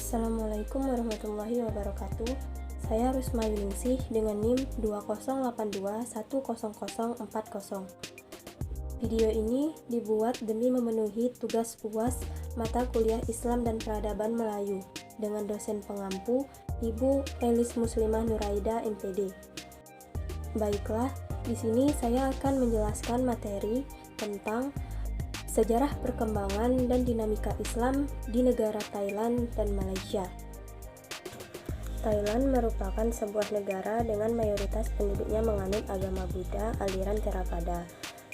Assalamualaikum warahmatullahi wabarakatuh. Saya Rusma Yuningsih dengan NIM 2082100040. Video ini dibuat demi memenuhi tugas UAS mata kuliah Islam dan Peradaban Melayu dengan dosen pengampu Ibu Elis Muslimah Nuraida MPD. Baiklah, di sini saya akan menjelaskan materi tentang sejarah perkembangan dan dinamika Islam di negara Thailand dan Malaysia. Thailand merupakan sebuah negara dengan mayoritas penduduknya menganut agama Buddha aliran Theravada.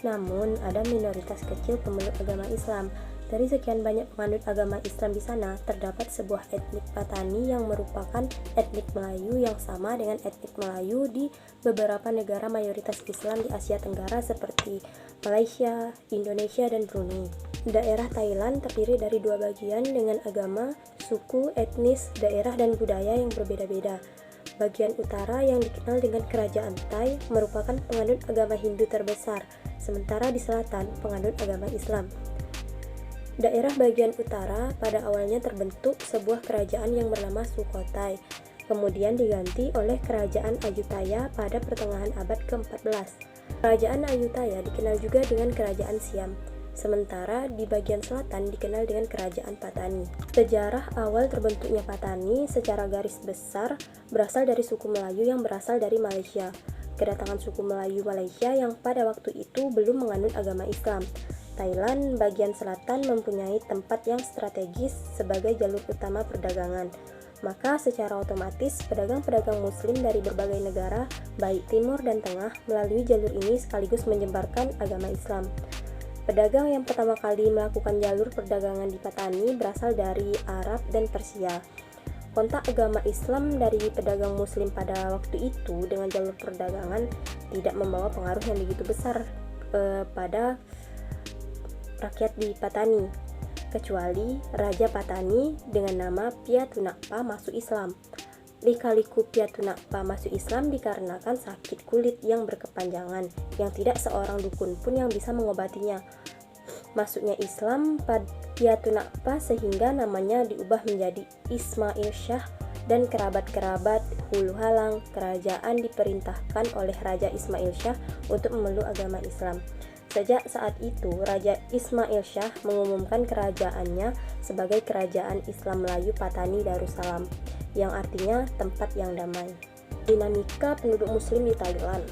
Namun, ada minoritas kecil pemeluk agama Islam. Dari sekian banyak penganut agama Islam di sana, terdapat sebuah etnik Patani yang merupakan etnik Melayu yang sama dengan etnik Melayu di beberapa negara mayoritas Islam di Asia Tenggara seperti Malaysia, Indonesia, dan Brunei. Daerah Thailand terdiri dari dua bagian dengan agama, suku, etnis, daerah, dan budaya yang berbeda-beda. Bagian utara yang dikenal dengan Kerajaan Thai merupakan penganut agama Hindu terbesar, sementara di selatan penganut agama Islam. Daerah bagian utara pada awalnya terbentuk sebuah kerajaan yang bernama Sukhothai, kemudian diganti oleh Kerajaan Ayutthaya pada pertengahan abad ke-14. Kerajaan Ayutthaya dikenal juga dengan Kerajaan Siam, sementara di bagian selatan dikenal dengan Kerajaan Patani. Sejarah awal terbentuknya Patani secara garis besar berasal dari suku Melayu yang berasal dari Malaysia. Kedatangan suku Melayu Malaysia yang pada waktu itu belum menganut agama Islam. Thailand bagian selatan mempunyai tempat yang strategis sebagai jalur utama perdagangan. Maka secara otomatis pedagang-pedagang muslim dari berbagai negara, baik timur dan tengah, melalui jalur ini sekaligus menyebarkan agama Islam. Pedagang yang pertama kali melakukan jalur perdagangan di Patani berasal dari Arab dan Persia. Kontak agama Islam dari pedagang muslim pada waktu itu dengan jalur perdagangan tidak membawa pengaruh yang begitu besar pada rakyat di Patani, kecuali Raja Patani dengan nama Piyatunakpa masuk Islam. Lika-liku Piyatunakpa masuk Islam dikarenakan sakit kulit yang berkepanjangan yang tidak seorang dukun pun yang bisa mengobatinya. Masuknya Islam pada Piyatunakpa sehingga namanya diubah menjadi Ismail Shah, dan kerabat-kerabat Hulu Halang kerajaan diperintahkan oleh Raja Ismail Shah untuk memeluk agama Islam. Sejak saat itu, Raja Ismail Shah mengumumkan kerajaannya sebagai Kerajaan Islam Melayu Patani Darussalam, yang artinya tempat yang damai. Dinamika penduduk Muslim di Thailand.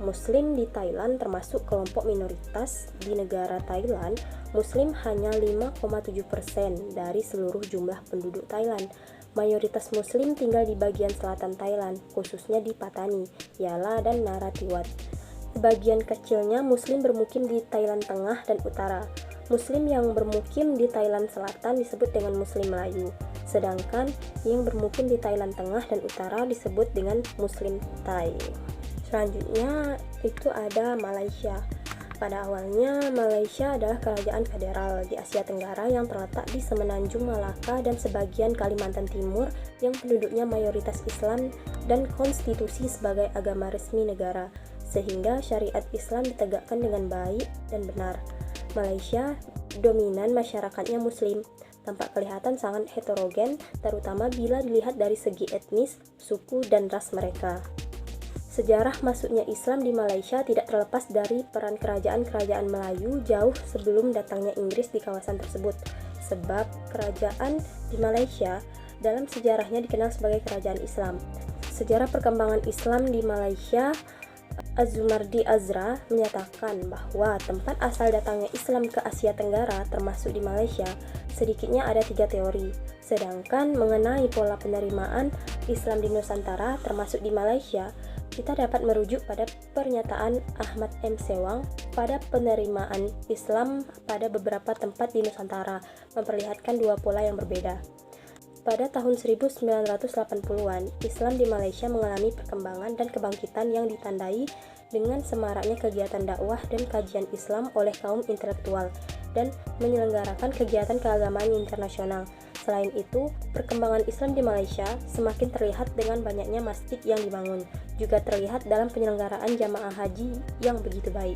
Muslim di Thailand termasuk kelompok minoritas. Di negara Thailand, Muslim hanya 5,7% dari seluruh jumlah penduduk Thailand. Mayoritas Muslim tinggal di bagian selatan Thailand, khususnya di Patani, Yala, dan Narathiwat. Sebagian kecilnya Muslim bermukim di Thailand Tengah dan Utara. Muslim yang bermukim di Thailand Selatan disebut dengan Muslim Melayu, sedangkan yang bermukim di Thailand Tengah dan Utara disebut dengan Muslim Thai. Selanjutnya itu ada Malaysia. Pada awalnya Malaysia adalah kerajaan federal di Asia Tenggara yang terletak di semenanjung Malaka dan sebagian Kalimantan Timur yang penduduknya mayoritas Islam dan konstitusi sebagai agama resmi negara, sehingga syariat Islam ditegakkan dengan baik dan benar. Malaysia dominan masyarakatnya Muslim, tampak kelihatan sangat heterogen, terutama bila dilihat dari segi etnis, suku, dan ras mereka. Sejarah masuknya Islam di Malaysia tidak terlepas dari peran kerajaan-kerajaan Melayu jauh sebelum datangnya Inggris di kawasan tersebut, sebab kerajaan di Malaysia dalam sejarahnya dikenal sebagai kerajaan Islam. Sejarah perkembangan Islam di Malaysia, Az-Zumardi Azra menyatakan bahwa tempat asal datangnya Islam ke Asia Tenggara termasuk di Malaysia sedikitnya ada 3 teori, sedangkan mengenai pola penerimaan Islam di Nusantara termasuk di Malaysia, kita dapat merujuk pada pernyataan Ahmad M. Sewang pada penerimaan Islam pada beberapa tempat di Nusantara memperlihatkan 2 pola yang berbeda. Pada tahun 1980-an, Islam di Malaysia mengalami perkembangan dan kebangkitan yang ditandai dengan semaraknya kegiatan dakwah dan kajian Islam oleh kaum intelektual dan menyelenggarakan kegiatan keagamaan internasional. Selain itu, perkembangan Islam di Malaysia semakin terlihat dengan banyaknya masjid yang dibangun, juga terlihat dalam penyelenggaraan jamaah haji yang begitu baik.